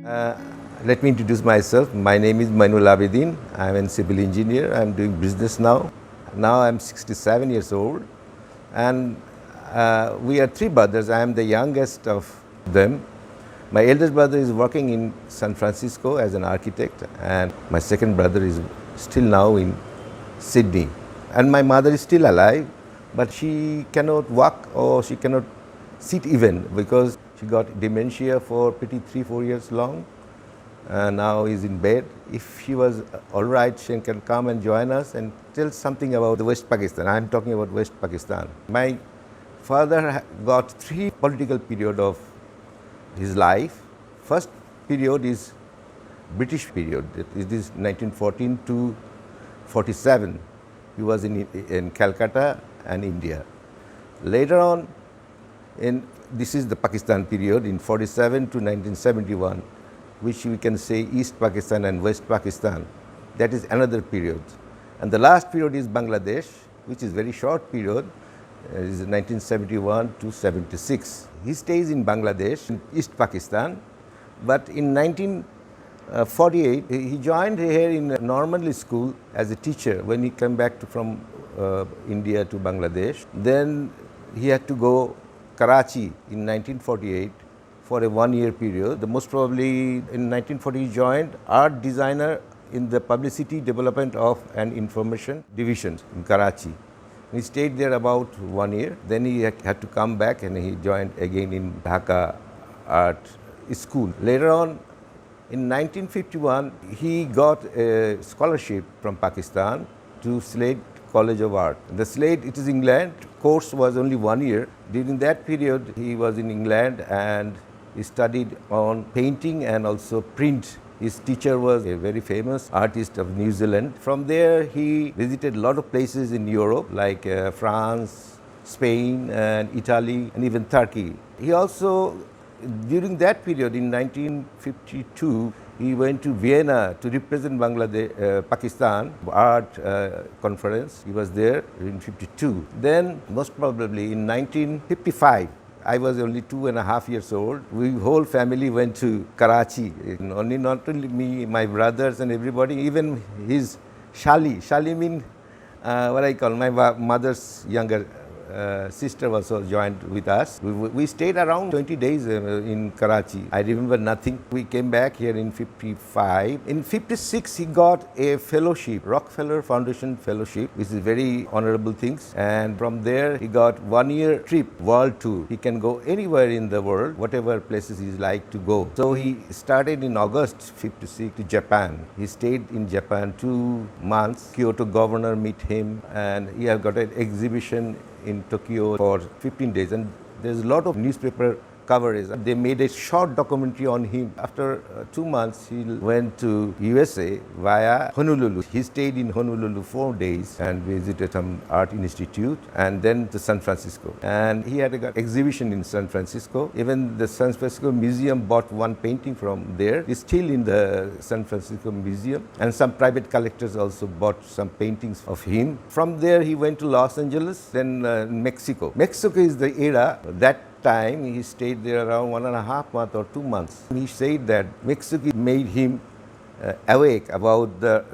Uh, Let me introduce myself. My name is Mainul Abidin. I'm a civil engineer. I'm doing business now. Now I'm 67 years old, and we are three brothers. I am the youngest of them. My eldest brother is working in San Francisco as an architect, and my second brother is still now in Sydney. And my mother is still alive, but she cannot walk or she cannot sit even because she got dementia for pretty 3-4 years long. Now is in bed. If she was all right, she can come and join us and tell something about the West Pakistan. I'm talking about West Pakistan. My father got three political period of his life. First period is British period. It is 1914 to 47. He was in Calcutta and India. Later on, this is the Pakistan period in 47 to 1971, which we can say East Pakistan and West Pakistan. That is another period. And the last period is Bangladesh, which is very short period. It is 1971 to 76. He stays in Bangladesh, in East Pakistan, but in 1948, he joined here in a Normal school as a teacher when he came back from India to Bangladesh. Then he had to go Karachi in 1948 for a one-year period. The most probably in 1940 he joined art designer in the publicity development of an information division in Karachi. He stayed there about 1 year. Then he had to come back and he joined again in Dhaka Art School. Later on, in 1951, he got a scholarship from Pakistan to Slade College of Art. The Slade, it is England. Course was only 1 year. During that period, he was in England and he studied on painting and also print. His teacher was a very famous artist of New Zealand. From there, he visited a lot of places in Europe like France, Spain, and Italy, and even Turkey. He also, during that period in 1952, he went to Vienna to represent Bangladesh, Pakistan art conference. He was there in 52. Then, most probably in 1955, I was only 2.5 years old. We whole family went to Karachi. Only not only me, my brothers and everybody, even his Shali. Shali mean what I call my mother's younger sister also joined with us. We stayed around 20 days in Karachi. I remember nothing. We came back here in 55. In 56, he got a fellowship, Rockefeller Foundation Fellowship, which is very honorable things. And from there, he got 1-year trip, world tour. He can go anywhere in the world, whatever places he's like to go. So he started in August 56 to Japan. He stayed in Japan 2 months. Kyoto governor met him, and he have got an exhibition in Tokyo for 15 days, and there's a lot of newspaper coverage. They made a short documentary on him. After 2 months, he went to USA via Honolulu. He stayed in Honolulu 4 days and visited some art institute and then to San Francisco. And he had an exhibition in San Francisco. Even the San Francisco Museum bought one painting from there. It's still in the San Francisco Museum. And some private collectors also bought some paintings of him. From there, he went to Los Angeles, then Mexico. Mexico is the era that time he stayed there around 1.5 months or 2 months. He said that Mexico made him awake about the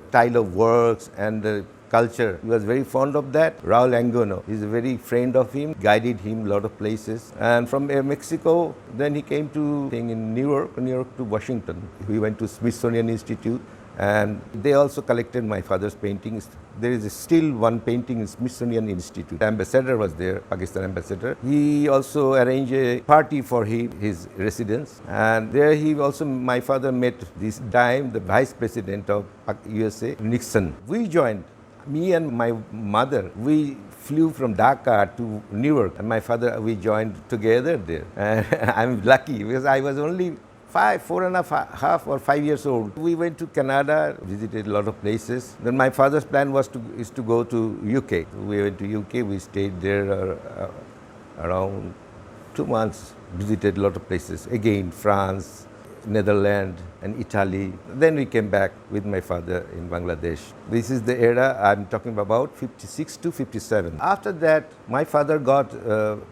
style of works and the culture. He was very fond of that. Raul Anguno is a very friend of him, guided him a lot of places. And from Mexico, then he came to in New York to Washington. He went to Smithsonian Institute. And they also collected my father's paintings. There is still one painting in Smithsonian Institute. The ambassador was there, Pakistan ambassador. He also arranged a party for his residence. And there my father met this time the vice president of USA, Nixon. We joined, me and my mother, we flew from Dhaka to New York. And my father, we joined together there. And I'm lucky because I was only 4.5 or 5 years old. We went to Canada, visited a lot of places. Then my father's plan was to go to UK. We went to UK, we stayed there around 2 months, visited a lot of places. Again, France, Netherlands and Italy. Then we came back with my father in Bangladesh. This is the era I'm talking about, 56 to 57. After that, my father got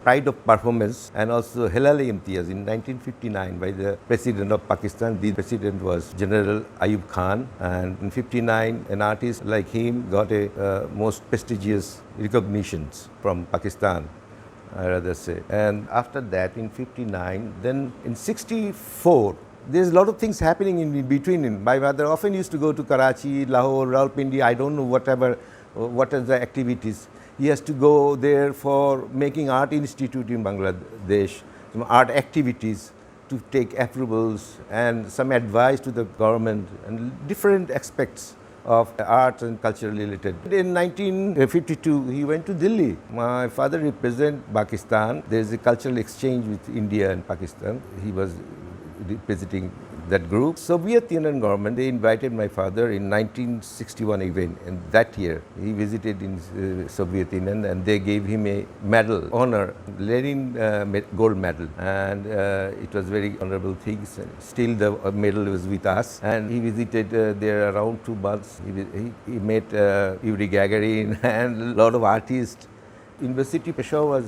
Pride of Performance and also Hilal-e Imtiaz in 1959 by the President of Pakistan. The President was General Ayub Khan, and in 59, an artist like him got a most prestigious recognitions from Pakistan, I rather say. And after that, in 59, then in 64, there's a lot of things happening in between. My father often used to go to Karachi, Lahore, Rawalpindi, I don't know what are the activities. He has to go there for making art institute in Bangladesh, some art activities to take approvals and some advice to the government and different aspects of art and culture related. In 1952, he went to Delhi. My father represents Pakistan. There is a cultural exchange with India and Pakistan. He was representing that group. Soviet Union government, they invited my father in 1961 even, and that year he visited in Soviet Union, and they gave him a medal, honor, Lenin gold medal, and it was very honorable things. Still the medal was with us, and he visited there around 2 months. He met Yuri Gagarin and a lot of artists. University Peshawar was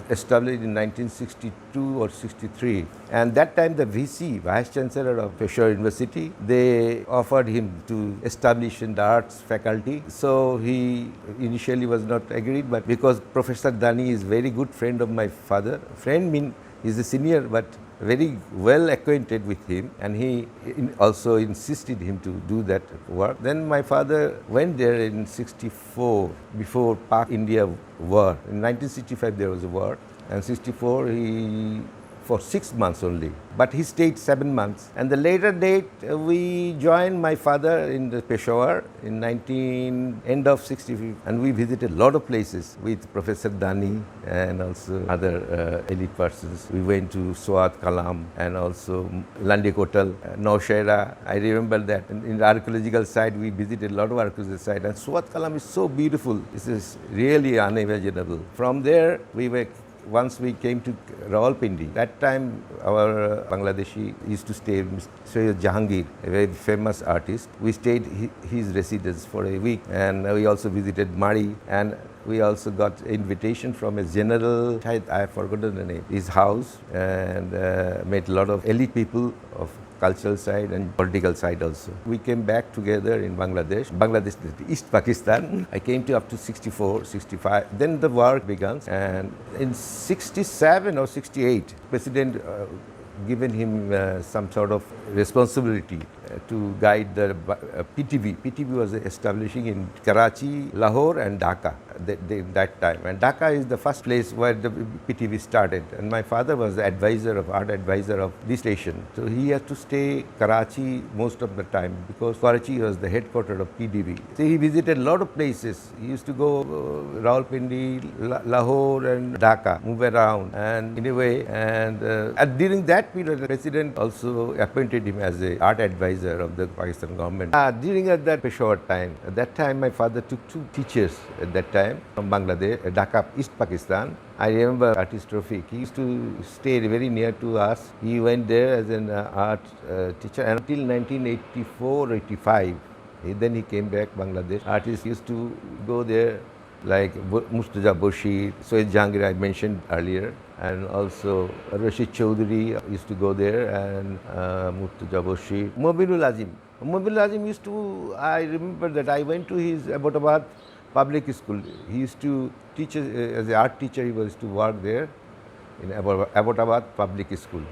established in 1962 or 63, and that time the VC, Vice Chancellor of Peshawar University, they offered him to establish in the arts faculty. So he initially was not agreed, but because Professor Dani is very good friend of my father, friend mean he's a senior, but very well acquainted with him, and he also insisted him to do that work. Then my father went there in 64, before Pak-India war. In 1965 there was a war, and 64 he for 6 months only, but he stayed 7 months. And the later date, we joined my father in the Peshawar in end of 65, and we visited a lot of places with Professor Dani and also other elite persons. We went to Swat Kalam and also Landi Kotal, Naushera. I remember that in the archaeological site, we visited a lot of archaeological sites, and Swat Kalam is so beautiful. This is really unimaginable. From there, once we came to Rawalpindi, that time our Bangladeshi used to stay, Syed Jahangir, a very famous artist. We stayed his residence for a week, and we also visited Mari, and we also got invitation from a general, I have forgotten the name, his house, and met a lot of elite people of cultural side and political side also. We came back together in Bangladesh, East Pakistan. I came to up to 64, 65. Then the war began, and in 67 or 68, President given him some sort of responsibility to guide the PTV. PTV was establishing in Karachi, Lahore and Dhaka that time. And Dhaka is the first place where the PTV started. And my father was the art advisor of this station. So he had to stay Karachi most of the time because Karachi was the headquarters of PTV. So he visited a lot of places. He used to go Rawalpindi, Lahore and Dhaka, move around and in a way. And during that period, the president also appointed him as an art advisor of the Pakistan government. During that Peshawar time, at that time my father took 2 teachers at that time from Bangladesh, Dhaka, East Pakistan. I remember artist Rafiq. He used to stay very near to us. He went there as an art teacher until 1984 or 85. Then he came back Bangladesh. Artists used to go there like Murtaza Bashir, Syed Jahangir I mentioned earlier, and also Rashid Chaudhary used to go there, and Murtaza Bashir. Mobinul Azim used to, I remember that I went to his Abbottabad public school. He used to teach as an art teacher. He was to work there in Abbottabad public school.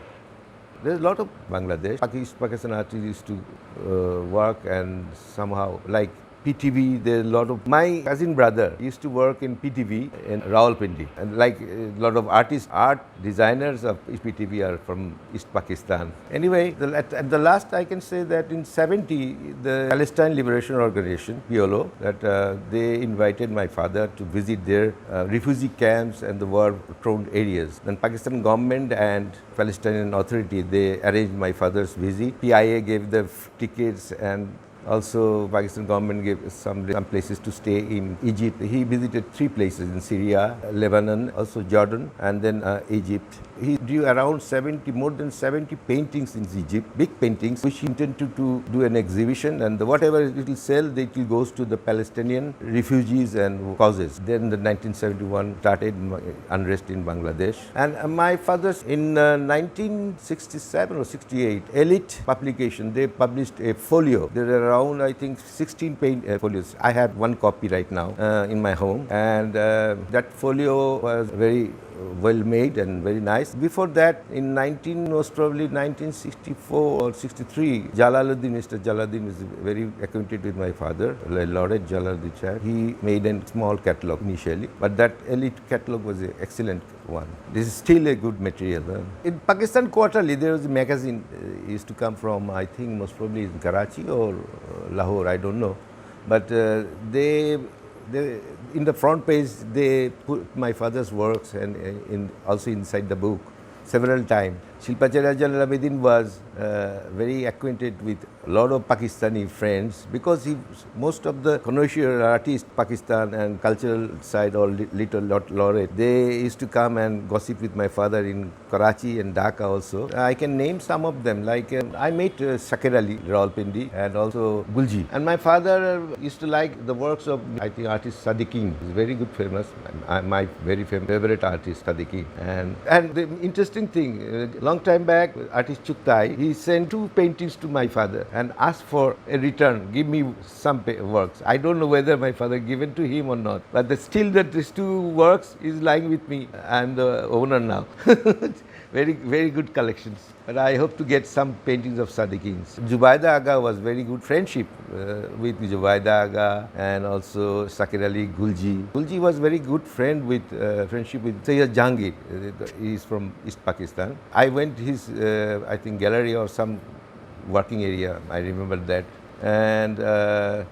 There's a lot of Bangladesh, Pakistan artists used to work, and somehow like PTV, there's a lot of, my cousin brother used to work in PTV in Rawalpindi, and like a lot of artists, art designers of PTV are from East Pakistan. Anyway, at the last I can say that in 70, the Palestine Liberation Organization, PLO, that they invited my father to visit their refugee camps and the war-torn areas. Then Pakistan government and Palestinian Authority, they arranged my father's visit. PIA gave the tickets, and also Pakistan government gave some places to stay in Egypt. He visited 3 places in Syria, Lebanon, also Jordan, and then Egypt. He drew around 70, more than 70 paintings in Egypt, big paintings, which he intended to do an exhibition, and whatever it will sell, it will goes to the Palestinian refugees and causes. Then the 1971 started unrest in Bangladesh. And my father's in 1967 or 68, Elite publication, they published a folio. There are around, I think, 16 folios. I have one copy right now in my home, and that folio was very well made and very nice. Before that, in was probably 1964 or 63, Mr. Jalaluddin is very acquainted with my father, Laureate Jalaluddin Shah. He made a small catalog initially, but that Elite catalog was an excellent one. This is still a good material. In Pakistan Quarterly, there was a magazine used to come from, I think, most probably in Karachi or Lahore, I don't know. But they in the front page, they put my father's works and also inside the book several times. Shilpacharya Jalal was very acquainted with a lot of Pakistani friends because most of the connoisseur artists, Pakistan and cultural side or little laureate, they used to come and gossip with my father in Karachi and Dhaka also. I can name some of them, like I met Shakir Ali Rawalpindi and also Gulji. And my father used to like the works of, I think, artist Sadiqeen. He's very good, famous, my very favorite artist, Sadiqeen. And the interesting thing, long time back, artist Chuktai, he sent 2 paintings to my father and asked for a return, give me some works. I don't know whether my father given to him or not, but still that these 2 works is lying with me. I'm the owner now. Very good collections. But I hope to get some paintings of Sadiqeen's. Zubaida Aga was very good friendship with Zubaida Aga and also Shakir Ali Gulji. Gulji was very good friend with friendship with Sayyid Jahangir. He is from East Pakistan. I went his, I think, gallery or some working area. I remember that. And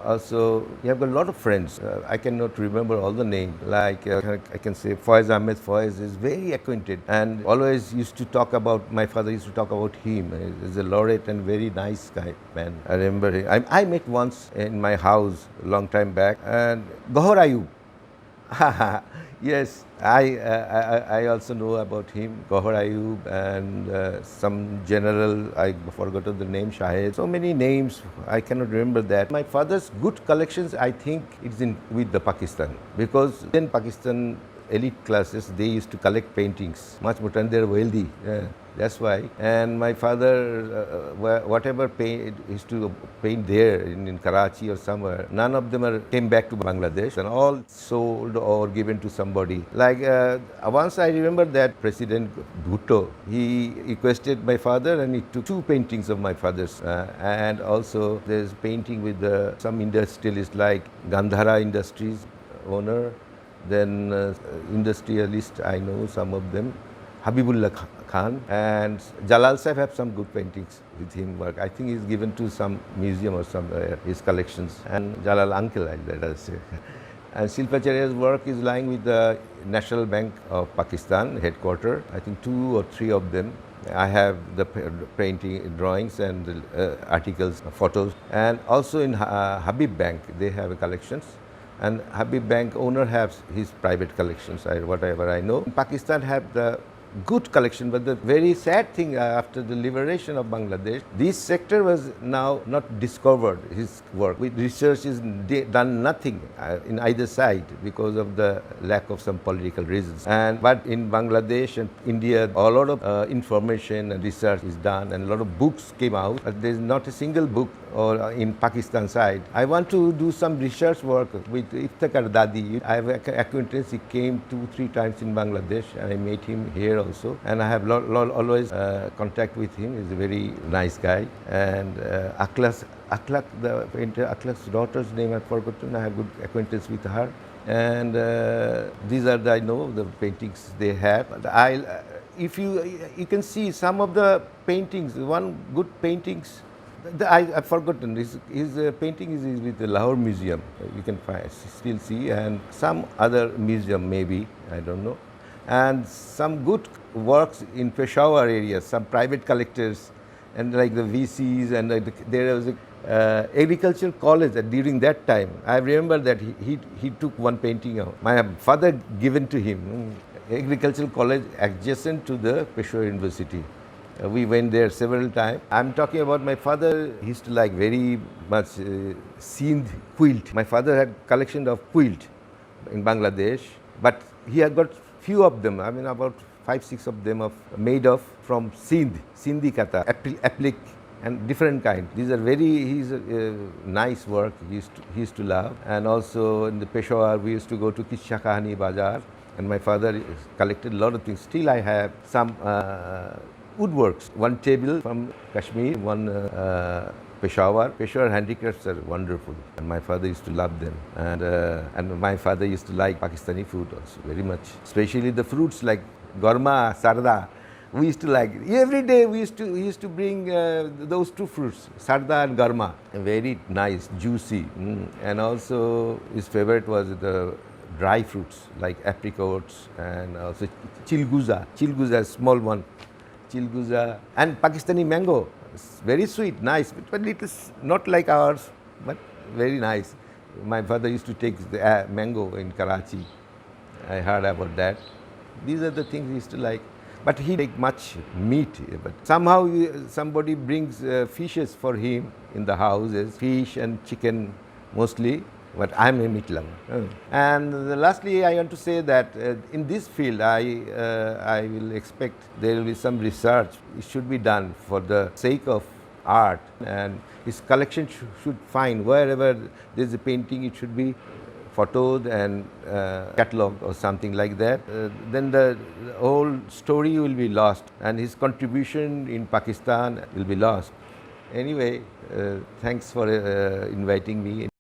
also, you have got a lot of friends. I cannot remember all the names. Like I can say Faiz Ahmed. Faiz is very acquainted and always used to talk about, my father used to talk about him. He's a laureate and very nice guy, man. I remember him. I met once in my house a long time back. And Gohar Ayub. Yes, I also know about him, Gohar Ayub, and some general, I forgot the name, Shahid. So many names, I cannot remember that. My father's good collections, I think it's with the Pakistan, because in Pakistan, elite classes, they used to collect paintings much more, and they're wealthy. Yeah. That's why. And my father, whatever used to paint there in Karachi or somewhere, none of them came back to Bangladesh, and all sold or given to somebody. Like once I remember that President Bhutto, he requested my father and he took 2 paintings of my father's. And also there's painting with some industrialists like Gandhara Industries owner, then industrialist, I know some of them, Habibullah Khan, and Jalal Sahib have some good paintings with him work. I think he's given to some museum or somewhere, his collections. And Jalal uncle, let us say. And Shilpacharya's work is lying with the National Bank of Pakistan headquarters. I think 2 or 3 of them. I have the painting, drawings and articles, photos. And also in Habib Bank, they have collections. And Habib Bank owner has his private collections, whatever I know. Pakistan have the good collection, but the very sad thing after the liberation of Bangladesh, this sector was now not discovered, his work. With research is done nothing in either side because of the lack of some political reasons. But in Bangladesh and India, a lot of information and research is done and a lot of books came out, but there is not a single book or in Pakistan side. I want to do some research work with Iftikhar Dadi. I have an acquaintance, he came 2-3 times in Bangladesh and I met him here also. And I have always contact with him. He's a very nice guy. And Akhlaq, the painter, Akhlaq's daughter's name I've forgotten. I have good acquaintance with her. And these are I know the paintings they have. If you can see some of the paintings, one good paintings, I've forgotten. His painting is with the Lahore Museum. You can still see, and some other museum maybe, I don't know. And some good works in Peshawar area, some private collectors, and like the VCs, and there was a agricultural college during that time. I remember that he took one painting out. My father given to him. agricultural college adjacent to the Peshawar University. We went there several times. I'm talking about my father. He used to like very much Sindh quilt. My father had collection of quilt in Bangladesh, but he had got few of them. I mean, about 5-6 of them made of from Sindh, Sindhi kata, applique, and different kind. These are he's nice work. He used to love. And also in the Peshawar, we used to go to Kissa Kahani Bazaar, and my father collected a lot of things. Still, I have some woodworks. One table from Kashmir, one Peshawar. Peshawar handicrafts are wonderful, and my father used to love them. And my father used to like Pakistani food also very much, especially the fruits like gorma, sarda. We used to like it. Every day he used to bring those two fruits, sarda and garma. Very nice, juicy. And also his favorite was the dry fruits like apricots and also chilguza. Chilguza, small one. Chilguza and Pakistani mango. It's very sweet, nice, but it is not like ours, but very nice. My father used to take the mango in Karachi. I heard about that. These are the things he used to like. But he take much meat. But somehow somebody brings fishes for him in the houses, fish and chicken mostly. But I'm a meat lover. And lastly, I want to say that in this field, I will expect there will be some research. It should be done for the sake of art, and his collection should find wherever there's a painting, it should be photoed and cataloged or something like that. Then the whole story will be lost, and his contribution in Pakistan will be lost. Anyway, thanks for inviting me.